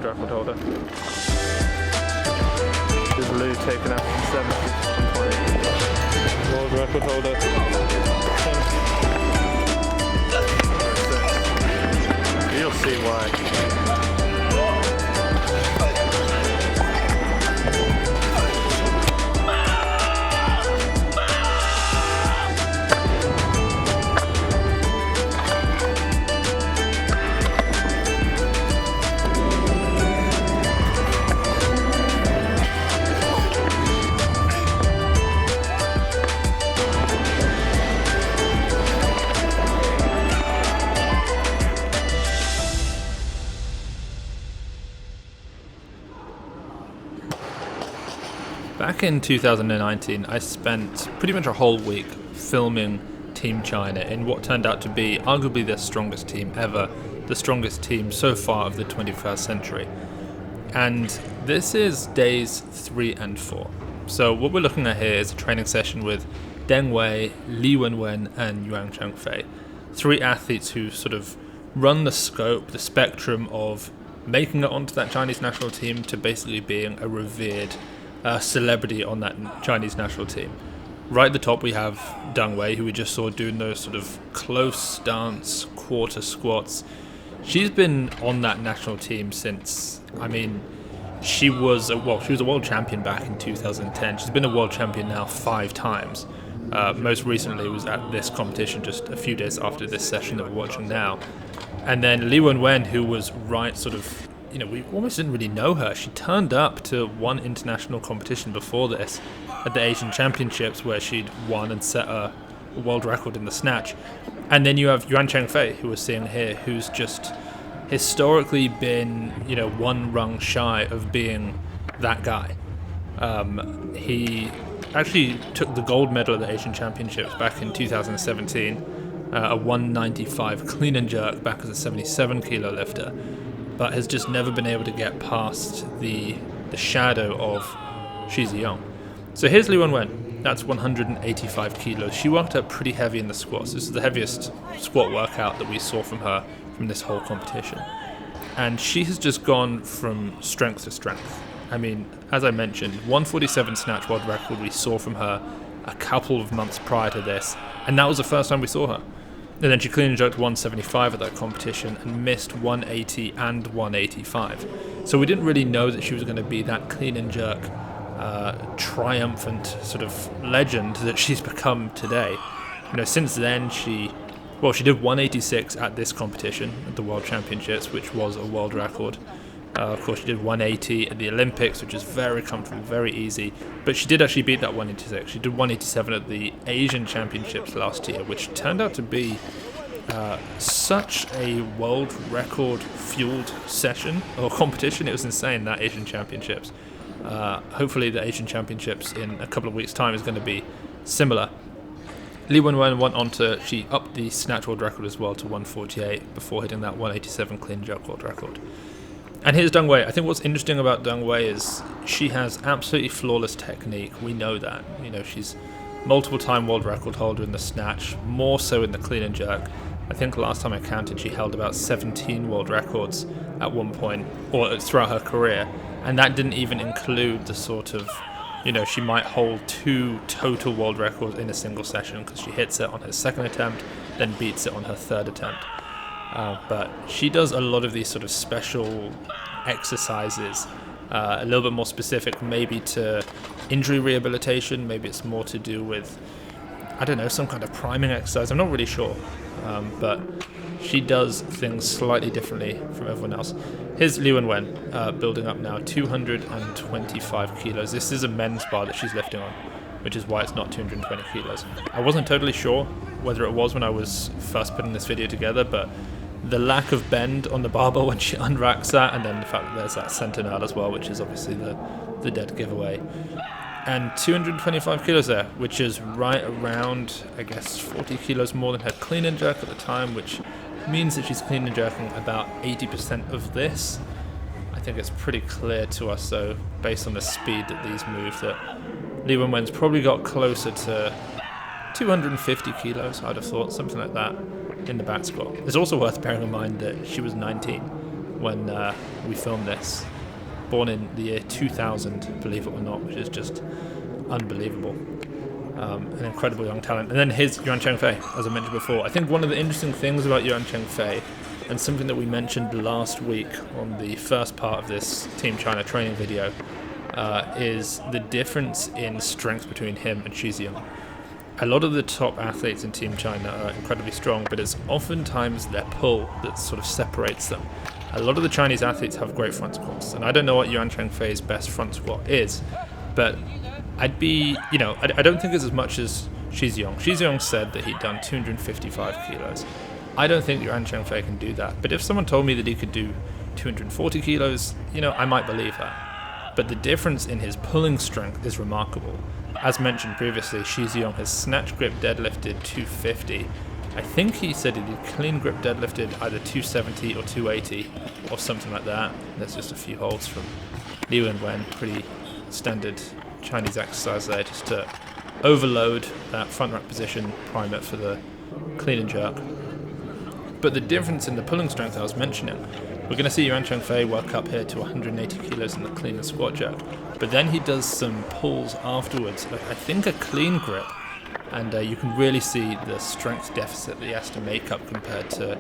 world record holder. This is Lu taking out 70 world record holder. You'll see why. Back in 2019, I spent pretty much a whole week filming Team China in what turned out to be arguably their strongest team ever, the strongest team so far of the 21st century. And this is days 3 and 4. So what we're looking at here is a training session with Deng Wei, Li Wenwen, and Yuan Chengfei. 3 athletes who sort of run the scope, the spectrum of making it onto that Chinese national team to basically being a revered celebrity on that Chinese national team. Right at the top we have Deng Wei, who we just saw doing those sort of close stance quarter squats. She's been on that national team since, she was a world champion back in 2010. She's been a world champion now 5 times. Most recently was at this competition just a few days after this session that we're watching now. And then Li Wenwen, who was right sort of, we almost didn't really know her. She turned up to one international competition before this at the Asian Championships, where she'd won and set a world record in the snatch. And then you have Yuan Chengfei, who we're seeing here, who's just historically been, one rung shy of being that guy. He actually took the gold medal at the Asian Championships back in 2017, a 195 clean and jerk back as a 77 kilo lifter, but has just never been able to get past the shadow of she's young. So here's Li Wenwen. That's 185 kilos. She worked up pretty heavy in the squats. This is the heaviest squat workout that we saw from her from this whole competition. And she has just gone from strength to strength. As I mentioned, 147 snatch world record we saw from her a couple of months prior to this, and that was the first time we saw her. And then she clean and jerked 175 at that competition and missed 180 and 185. So we didn't really know that she was going to be that clean and jerk triumphant sort of legend that she's become today. Since then she did 186 at this competition at the World Championships, which was a world record. Of course, she did 180 at the Olympics, which is very comfortable, very easy. But she did actually beat that 186. She did 187 at the Asian Championships last year, which turned out to be such a world record-fueled session or competition. It was insane, that Asian Championships. Hopefully the Asian Championships in a couple of weeks' time is going to be similar. Li Wenwen went on she upped the snatch world record as well to 148 before hitting that 187 clean jerk world record. And here's Deng Wei. I think what's interesting about Deng Wei is she has absolutely flawless technique. We know that. She's multiple-time world record holder in the snatch, more so in the clean and jerk. I think last time I counted, she held about 17 world records at one point, or throughout her career. And that didn't even include the sort of, she might hold 2 total world records in a single session because she hits it on her second attempt, then beats it on her third attempt. But she does a lot of these sort of special exercises, a little bit more specific maybe to injury rehabilitation. Maybe it's more to do with, some kind of priming exercise. I'm not really sure. But she does things slightly differently from everyone else. Here's Li Wenwen, building up now, 225 kilos. This is a men's bar that she's lifting on, which is why it's not 220 kilos. I wasn't totally sure whether it was when I was first putting this video together, but the lack of bend on the barbell when she unracks that, and then the fact that there's that sentinel as well, which is obviously the dead giveaway. And 225 kilos there, which is right around, 40 kilos more than her clean and jerk at the time, which means that she's clean and jerking about 80% of this. I think it's pretty clear to us, though, based on the speed that these move, that Li Wenwen's probably got closer to 250 kilos, I'd have thought, something like that, in the back squat. It's also worth bearing in mind that she was 19 when we filmed this. Born in the year 2000, believe it or not, which is just unbelievable. An incredible young talent. And then here's Yuan Chengfei, as I mentioned before. I think one of the interesting things about Yuan Chengfei, and something that we mentioned last week on the first part of this Team China training video, is the difference in strength between him and Shi Ziyong. A lot of the top athletes in Team China are incredibly strong, but it's oftentimes their pull that sort of separates them. A lot of the Chinese athletes have great front squats, and I don't know what Yuan Chengfei's best front squat is, but I don't think it's as much as Shi Ziyong. Shi Ziyong said that he'd done 255 kilos. I don't think Yuan Chengfei can do that, but if someone told me that he could do 240 kilos, I might believe that. But the difference in his pulling strength is remarkable. As mentioned previously, Shi Ziyong has snatch grip deadlifted 250. I think he said he did clean grip deadlifted either 270 or 280 or something like that. There's just a few holds from Li Wenwen, pretty standard Chinese exercise there, just to overload that front rack position, prime it for the clean and jerk. But the difference in the pulling strength I was mentioning, we're going to see Yuan Chengfei work up here to 180 kilos in the clean and squat jerk, but then he does some pulls afterwards, I think a clean grip, and you can really see the strength deficit that he has to make up compared to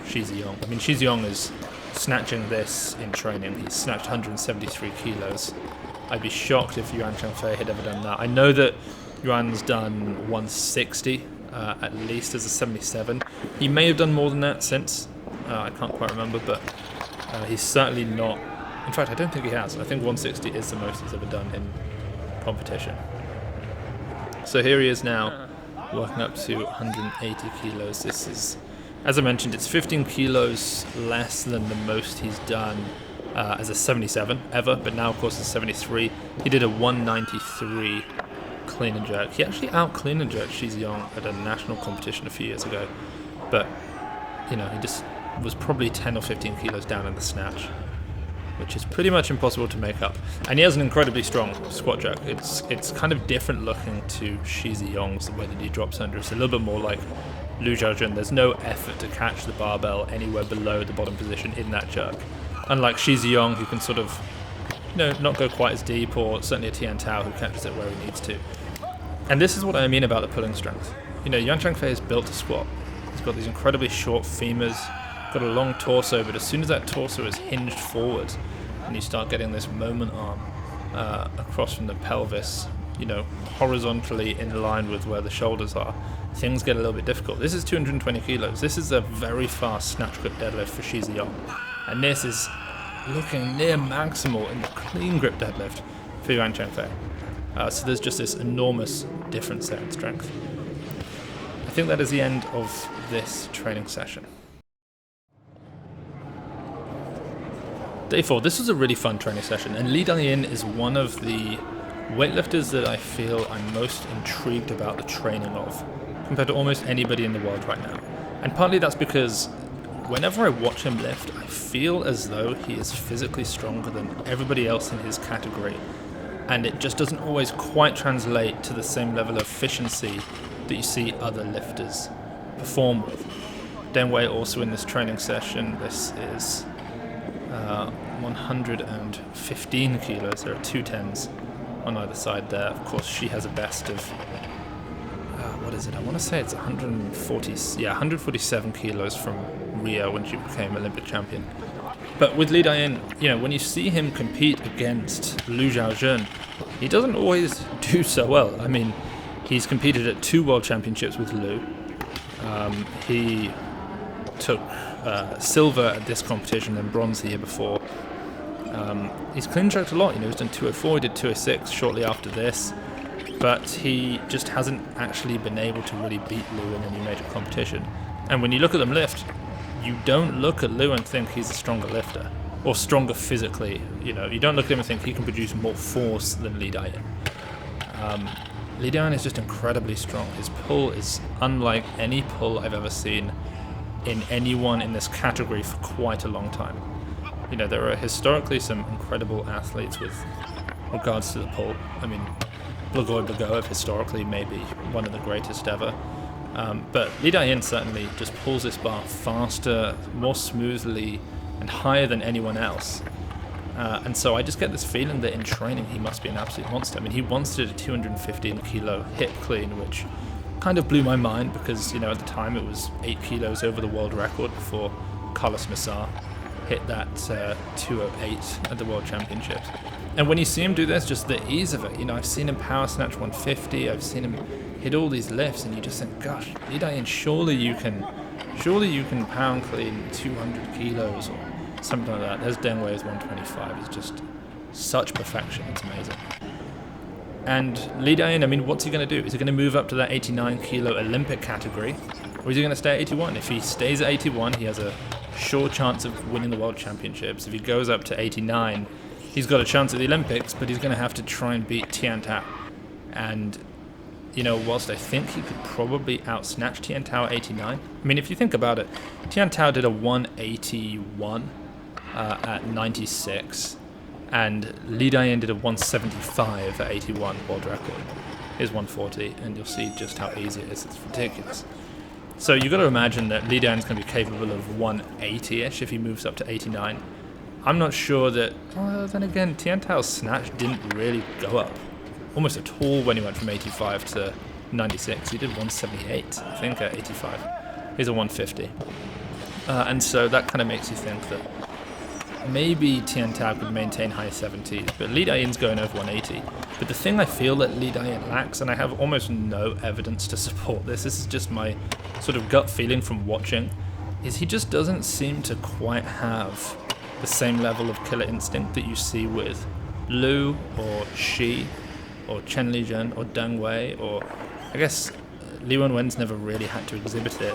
Shi Ziyong. I mean, Shi Ziyong is snatching this in training. He's snatched 173 kilos. I'd be shocked if Yuan Chengfei had ever done that. I know that Yuan's done 160, at least as a 77. He may have done more than that since. I can't quite remember, but he's certainly not. In fact, I don't think he has. I think 160 is the most he's ever done in competition. So here he is now, working up to 180 kilos. This is, as I mentioned, it's 15 kilos less than the most he's done as a 77 ever, but now of course it's 73. He did a 193 clean and jerk. He actually out clean and jerked Shi Ziyong at a national competition a few years ago, but he just was probably 10 or 15 kilos down in the snatch, which is pretty much impossible to make up. And he has an incredibly strong squat jerk. It's kind of different looking to Shi Ziyong's, the way that he drops under. It's a little bit more like Lu Xiaojun. There's no effort to catch the barbell anywhere below the bottom position in that jerk. Unlike Shi Ziyong, who can sort of not go quite as deep, or certainly a Tian Tao who catches it where he needs to. And this is what I mean about the pulling strength. Yuan Chengfei is built to squat. He's got these incredibly short femurs, got a long torso, but as soon as that torso is hinged forward and you start getting this moment arm across from the pelvis, horizontally in line with where the shoulders are, things get a little bit difficult. This is 220 kilos. This is a very fast snatch grip deadlift for Shi Ziyong. And this is looking near maximal in the clean grip deadlift for Yuan Chengfei. So there's just this enormous difference there in strength. I think that is the end of this training session. Day 4. This was a really fun training session, and Li Dayin is one of the weightlifters that I feel I'm most intrigued about the training of, compared to almost anybody in the world right now. And partly that's because whenever I watch him lift, I feel as though he is physically stronger than everybody else in his category, and it just doesn't always quite translate to the same level of efficiency that you see other lifters perform with. Deng Wei also in this training session. This is 115 kilos. There are 210s on either side there. Of course, she has a best of what is it? I want to say it's 147 kilos from Rio when she became Olympic champion. But with Li Dayin, when you see him compete against Lu Xiaojun, he doesn't always do so well. I mean, he's competed at 2 world championships with Lu. He took silver at this competition and bronze the year before. He's clean jerked a lot. He's done 204, he did 206 shortly after this, but he just hasn't actually been able to really beat Lu in any major competition. And when you look at them lift, you don't look at Lu and think he's a stronger lifter, or stronger physically. You don't look at him and think he can produce more force than Li Dayin. Li Dayin is just incredibly strong. His pull is unlike any pull I've ever seen in anyone in this category for quite a long time. There are historically some incredible athletes with regards to the pull. I mean, Blagoy Blagoev historically may be one of the greatest ever. But Li Dayin certainly just pulls this bar faster, more smoothly, and and higher than anyone else. And so I just get this feeling that in training he must be an absolute monster. I mean, he once did a 215 kilo hip clean, which kind of blew my mind because, you know, at the time it was 8 kilos over the world record before Carlos Massar hit that 208 at the World Championships. And when you see him do this, just the ease of it, you know, I've seen him power snatch 150, I've seen him hit all these lifts, and you just think, gosh, Li Dayin, surely you can pound clean 200 kilos or something like that. There's Deng Wei's 125. It's just such perfection. It's amazing. And Li Dayin, I mean, what's he going to do? Is he going to move up to that 89 kilo Olympic category, or is he going to stay at 81? If he stays at 81, he has a sure chance of winning the World Championships. If he goes up to 89, he's got a chance at the Olympics, but he's going to have to try and beat Tian Tao. And, you know, whilst I think he could probably out-snatch Tian Tao at 89, I mean, if you think about it, Tian Tao did a 181 at 96, and Li Dayin did a 175 at 81 world record. Here's 140, and you'll see just how easy it is. It's ridiculous. So you've got to imagine that Li Dayan's going to be capable of 180-ish if he moves up to 89. I'm not sure that... Well, then again, Tian Tao's snatch didn't really go up almost at all when he went from 85 to 96. He did 178, I think, at 85. Here's a 150. And so that kind of makes you think that maybe Tian Tao could maintain high 70s, but Li Dayin's going over 180. But the thing I feel that Li Dayin lacks, and I have almost no evidence to support this is just my sort of gut feeling from watching, is he just doesn't seem to quite have the same level of killer instinct that you see with Lu or Shi or Chen Lijun or Deng Wei, or I guess Li Wenwen's never really had to exhibit it.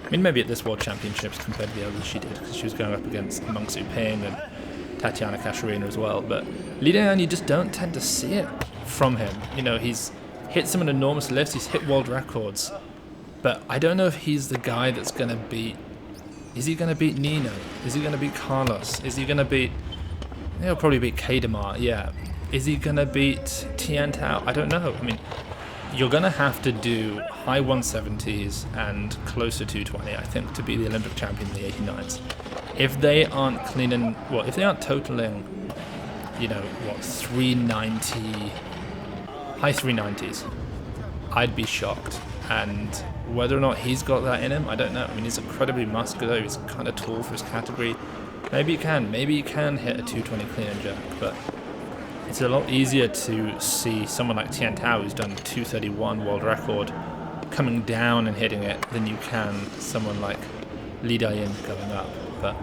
I mean, maybe at this World Championships compared to the others she did, because she was going up against Meng Su Ping and Tatiana Kasharina as well. But Li Dayin, you just don't tend to see it from him. You know, he's hit some enormous lifts, he's hit world records, but I don't know if he's the guy that's going to beat... Is he going to beat Nino? Is he going to beat Carlos? Is he going to beat... He'll probably beat Kedemar, yeah. Is he going to beat Tian Tao? I don't know. I mean, you're going to have to do high 170s and close to 220, I think, to be the Olympic champion in the 89s. If they aren't cleaning... Well, if they aren't totaling, you know, what, 390... High 390s, I'd be shocked. And whether or not he's got that in him, I don't know. I mean, he's incredibly muscular, he's kind of tall for his category. Maybe he can hit a 220 clean and jerk, but it's a lot easier to see someone like Tian Tao, who's done 231 world record, coming down and hitting it, than you can someone like Li Dayin going up. But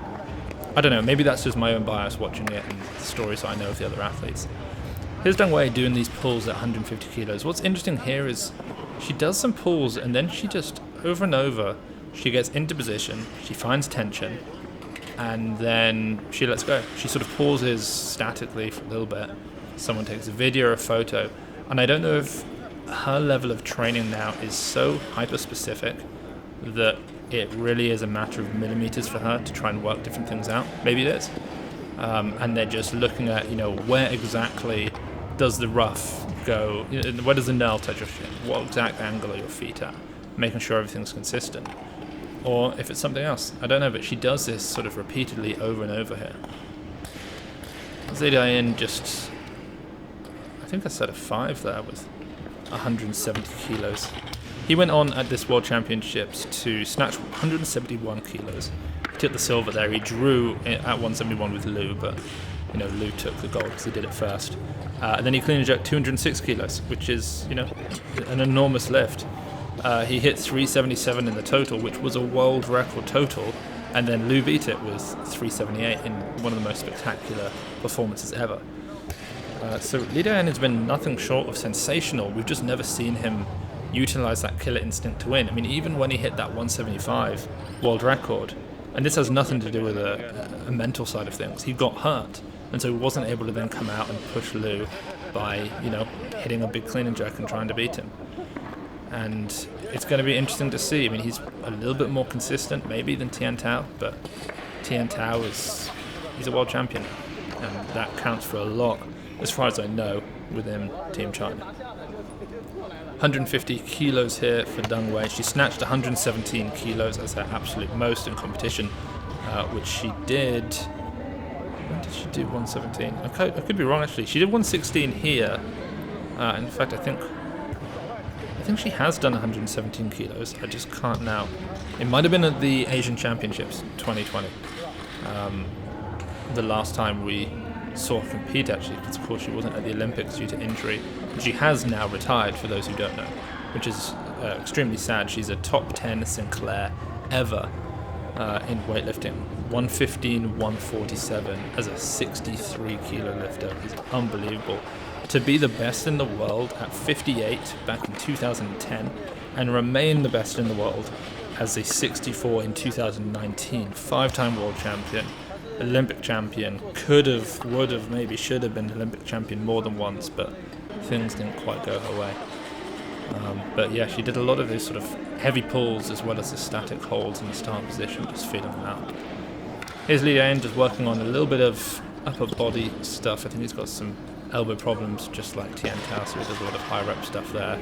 I don't know, maybe that's just my own bias watching it and the stories I know of the other athletes. Here's Deng Wei doing these pulls at 150 kilos. What's interesting here is she does some pulls and then she just, over and over, she gets into position, she finds tension, and then she lets go. She sort of pauses statically for a little bit. Someone takes a video or a photo, and I don't know if her level of training now is so hyper-specific that it really is a matter of millimeters for her to try and work different things out. Maybe it is. And they're just looking at, you know, where exactly does the rough go, where does the nail touch your shin, what exact angle are your feet at, making sure everything's consistent. Or if it's something else, I don't know, but she does this sort of repeatedly over and over here. Li Dayin just, I think I said a 5 there with 170 kilos. He went on at this World Championships to snatch 171 kilos. He took the silver there. He drew at 171 with Lu, but you know, Lu took the gold because he did it first. And then he clean and jerked 206 kilos, which is, you know, an enormous lift. He hit 377 in the total, which was a world record total, and then Lu beat it with 378 in one of the most spectacular performances ever. So Li Dayin has been nothing short of sensational. We've just never seen him utilize that killer instinct to win. I mean, even when he hit that 175 world record, and this has nothing to do with a mental side of things, he got hurt, and so he wasn't able to then come out and push Lu by, you know, hitting a big clean and jerk and trying to beat him. And it's going to be interesting to see. I mean, he's a little bit more consistent maybe than Tian Tao, but Tian Tao he's a world champion, and that counts for a lot, as far as I know, within Team China. 150 kilos here for Deng Wei. She snatched 117 kilos as her absolute most in competition. which she did. When did she do 117? I could be wrong actually. She did 116 here. In fact, I think she has done 117 kilos. I just can't now. It might have been at the Asian Championships 2020. The last time we saw her compete, actually, because of course she wasn't at the Olympics due to injury. She has now retired, for those who don't know, which is extremely sad. She's a top 10 Sinclair ever in weightlifting. 115, 147 as a 63 kilo lifter is unbelievable. To be the best in the world at 58 back in 2010 and remain the best in the world as a 64 in 2019, 5-time world champion, Olympic champion, would have, maybe should have been Olympic champion more than once, but things didn't quite go her way. But yeah, she did a lot of those sort of heavy pulls as well as the static holds in the start position, just feeling them out. Here's Li Dayin just working on a little bit of upper body stuff. I think he's got some elbow problems, just like Tian Tao, so he does a lot of high rep stuff there.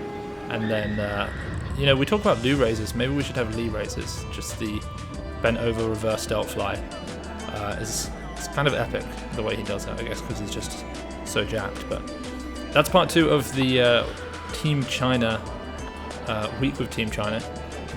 And then, we talk about Lu raises. Maybe we should have Li raises. Just the bent over reverse delt fly. It's kind of epic the way he does it, I guess, because he's just so jacked. But that's part 2 of the Team China week with Team China.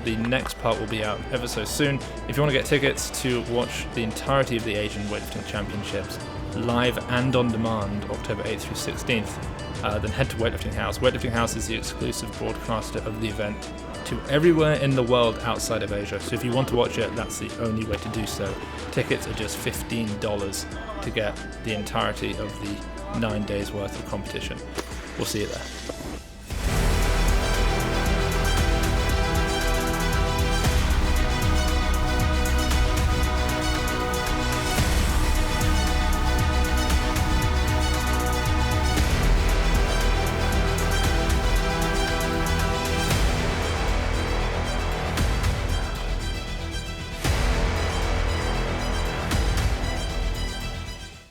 The next part will be out ever so soon. If you want to get tickets to watch the entirety of the Asian Weightlifting Championships live and on demand, October 8th through 16th, then head to Weightlifting House. Weightlifting House is the exclusive broadcaster of the event to everywhere in the world outside of Asia. So if you want to watch it, that's the only way to do so. Tickets are just $15 to get the entirety of the 9 days worth of competition. We'll see you there.